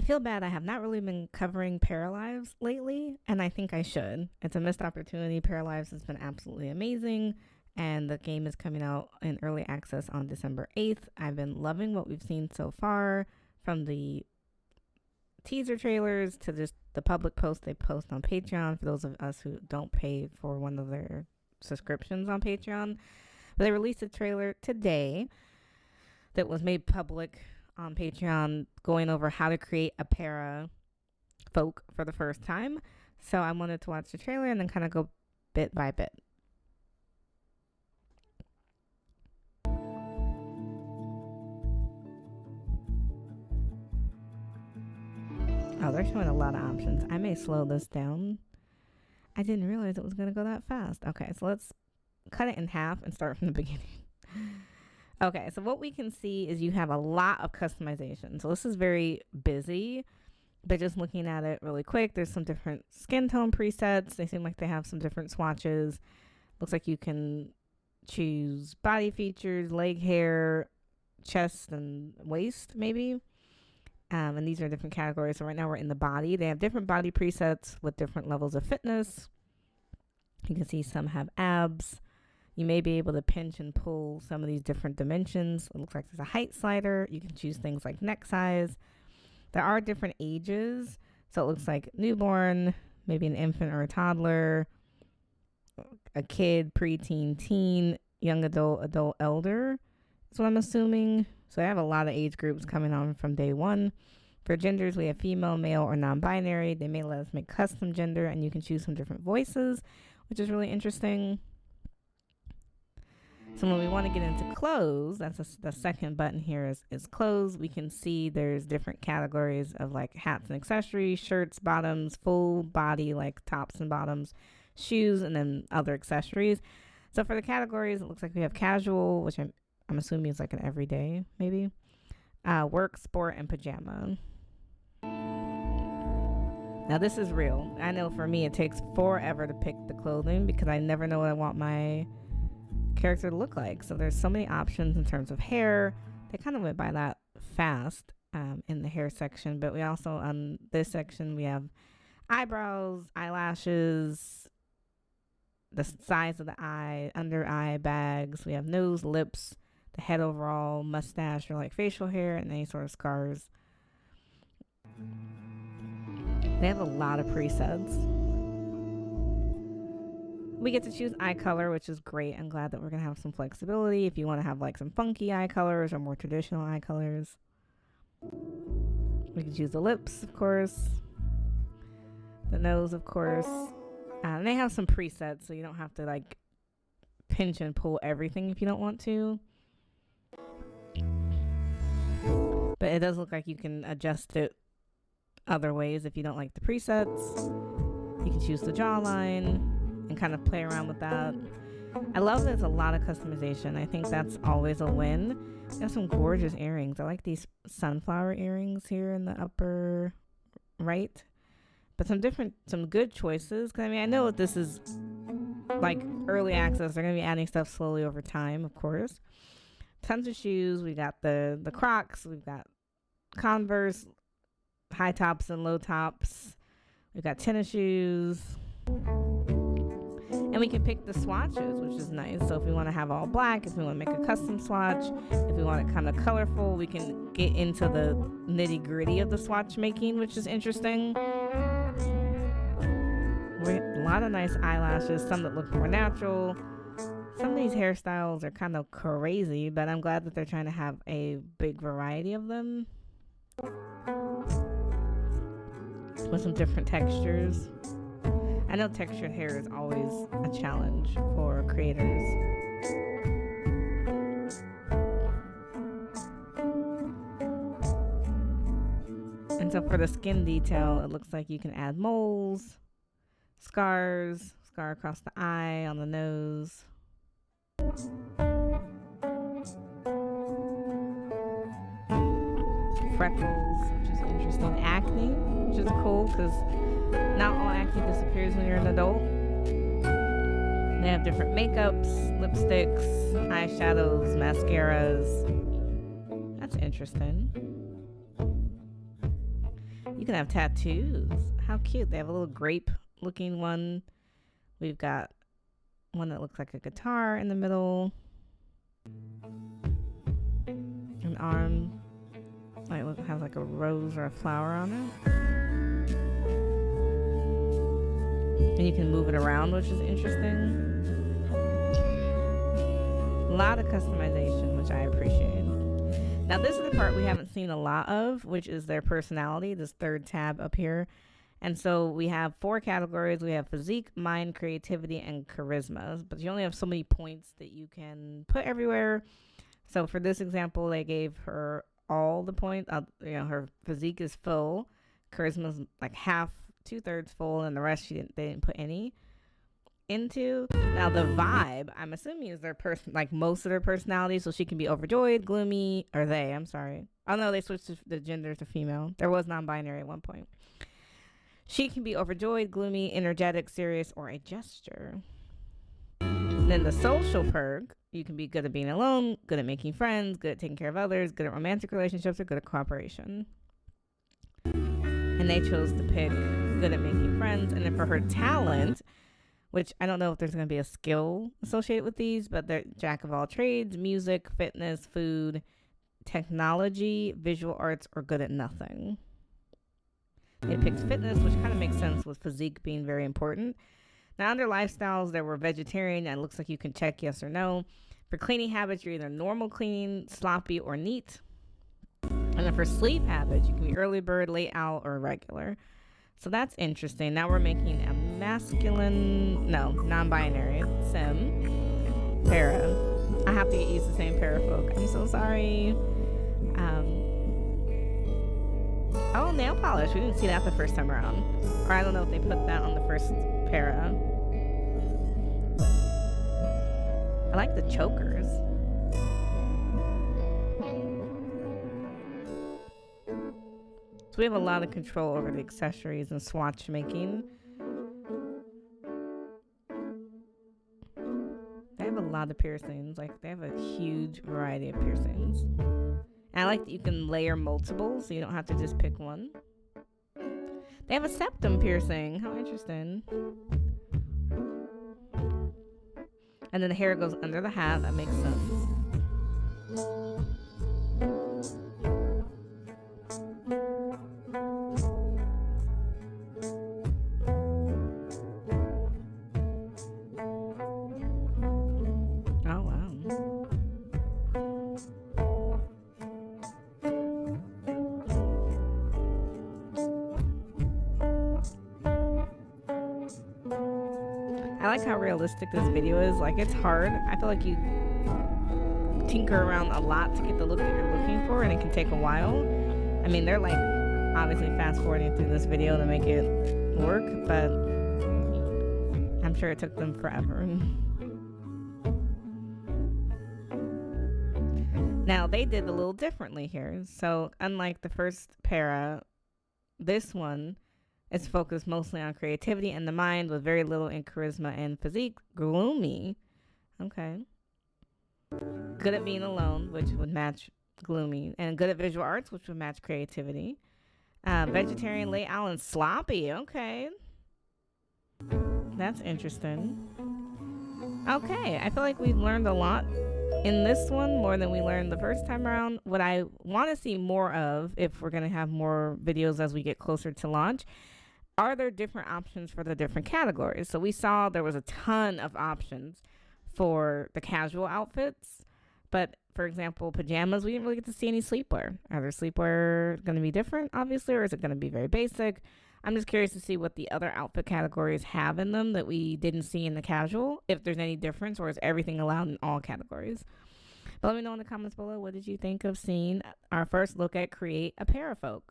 feel bad. I have not really been covering Paralives lately, and I think I should. It's a missed opportunity. Paralives has been absolutely amazing, and the game is coming out in early access on December 8th. I've been loving what we've seen so far, from the teaser trailers to just the public posts they post on Patreon for those of us who don't pay for one of their subscriptions on Patreon. But they released a trailer today that was made public on Patreon, going over how to create a Parafolk for the first time. So I wanted to watch the trailer and then kind of go bit by bit. Oh, they're showing a lot of options. I may slow this down. I didn't realize it was going to go that fast. Okay, so let's cut it in half and start from the beginning. Okay, so what we can see is you have a lot of customization. So this is very busy, but just looking at it really quick, there's some different skin tone presets. They seem like they have some different swatches. Looks like you can choose body features, leg hair, chest, and waist, maybe. And these are different categories. So right now we're in the body. They have different body presets with different levels of fitness. You can see some have abs. You may be able to pinch and pull some of these different dimensions. It looks like there's a height slider. You can choose things like neck size. There are different ages. So it looks like newborn, maybe an infant or a toddler, a kid, preteen, teen, young adult, adult, elder. That's what I'm assuming. So I have a lot of age groups coming on from day one. For genders, we have female, male, or non-binary. They may let us make custom gender, and you can choose some different voices, which is really interesting. So when we want to get into clothes, that's the second button here is clothes. We can see there's different categories of like hats and accessories, shirts, bottoms, full body like tops and bottoms, shoes, and then other accessories. So for the categories, it looks like we have casual, which I'm assuming is like an everyday, maybe. Work, sport, and pajama. Now this is real. I know for me it takes forever to pick the clothing because I never know what I want my character to look like. So there's so many options in terms of hair. They kind of went by that fast in the hair section, but we also on this section we have eyebrows, eyelashes, the size of the eye, under eye bags. We have nose, lips, the head overall, mustache or like facial hair, and any sort of scars. They have a lot of presets. We get to choose eye color, which is great. I'm glad that we're going to have some flexibility if you want to have like some funky eye colors or more traditional eye colors. We can choose the lips, of course. The nose, of course. And they have some presets, so you don't have to like pinch and pull everything if you don't want to. But it does look like you can adjust it other ways if you don't like the presets. You can choose the jawline and kind of play around with that. I love there's a lot of customization. I think that's always a win. They have some gorgeous earrings. I like these sunflower earrings here in the upper right. But some good choices. Cause I mean, I know that this is like early access. They're going to be adding stuff slowly over time, of course. Tons of shoes. We got the Crocs. We've got Converse, high tops and low tops. We've got tennis shoes. And we can pick the swatches, which is nice. So if we want to have all black, if we want to make a custom swatch, if we want it kind of colorful, we can get into the nitty gritty of the swatch making, which is interesting. A lot of nice eyelashes, some that look more natural. Some of these hairstyles are kind of crazy, but I'm glad that they're trying to have a big variety of them with some different textures. I know textured hair is always a challenge for creators. And so for the skin detail, it looks like you can add moles, scars, scar across the eye, on the nose. Freckles, which is interesting. Acne, which is cool because not all acne disappears when you're an adult. They have different makeups, lipsticks, eyeshadows, mascaras. That's interesting. You can have tattoos. How cute. They have a little grape looking one. We've got one that looks like a guitar in the middle. An arm. Like has like a rose or a flower on it. And you can move it around, which is interesting. A lot of customization, which I appreciate. Now, this is the part we haven't seen a lot of, which is their personality, this third tab up here. And so we have 4 categories. We have physique, mind, creativity, and charisma. But you only have so many points that you can put everywhere. So for this example, they gave her all the points. Her physique is full. Charisma is like half, 2/3 full, and the rest they didn't put any into. Now the vibe, I'm assuming, is their like most of their personality. So she can be overjoyed, gloomy, or they. I'm sorry. Oh no, they switched the gender to female. There was non-binary at one point. She can be overjoyed, gloomy, energetic, serious, or a gesture. Then the social perk, you can be good at being alone, good at making friends, good at taking care of others, good at romantic relationships, or good at cooperation. And they chose to pick good at making friends. And then for her talent, which I don't know if there's going to be a skill associated with these, but they're jack of all trades, music, fitness, food, technology, visual arts, or good at nothing. They picked fitness, which kind of makes sense with physique being very important. Now, under lifestyles, there were vegetarian, and it looks like you can check yes or no. For cleaning habits, you're either normal cleaning, sloppy, or neat. And then for sleep habits, you can be early bird, late owl, or regular. So that's interesting. Now we're making a non-binary sim. Para. I have to get used to saying Parafolk. I'm so sorry. Nail polish. We didn't see that the first time around. Or I don't know if they put that on the first para. I like the chokers. So we have a lot of control over the accessories and swatch making. They have a lot of piercings. Like, they have a huge variety of piercings. And I like that you can layer multiple, so you don't have to just pick one. They have a septum piercing. How interesting. And then the hair goes under the hat. That makes sense. I like how realistic this video is. Like, it's hard. I feel like you tinker around a lot to get the look that you're looking for, and it can take a while. I mean, they're like obviously fast forwarding through this video to make it work, but I'm sure it took them forever. Now, they did a little differently here. So unlike the first para, this one is focused mostly on creativity and the mind, with very little in charisma and physique. Gloomy. Okay. Good at being alone, which would match gloomy. And good at visual arts, which would match creativity. Vegetarian, late owl, and sloppy. Okay. That's interesting. Okay. I feel like we've learned a lot in this one, more than we learned the first time around. What I want to see more of, if we're going to have more videos as we get closer to launch, are there different options for the different categories? So we saw there was a ton of options for the casual outfits, but for example, pajamas, we didn't really get to see any sleepwear. Are there sleepwear going to be different, obviously, or is it going to be very basic? I'm just curious to see what the other outfit categories have in them that we didn't see in the casual, if there's any difference, or is everything allowed in all categories? But let me know in the comments below, what did you think of seeing our first look at Create a Parafolk?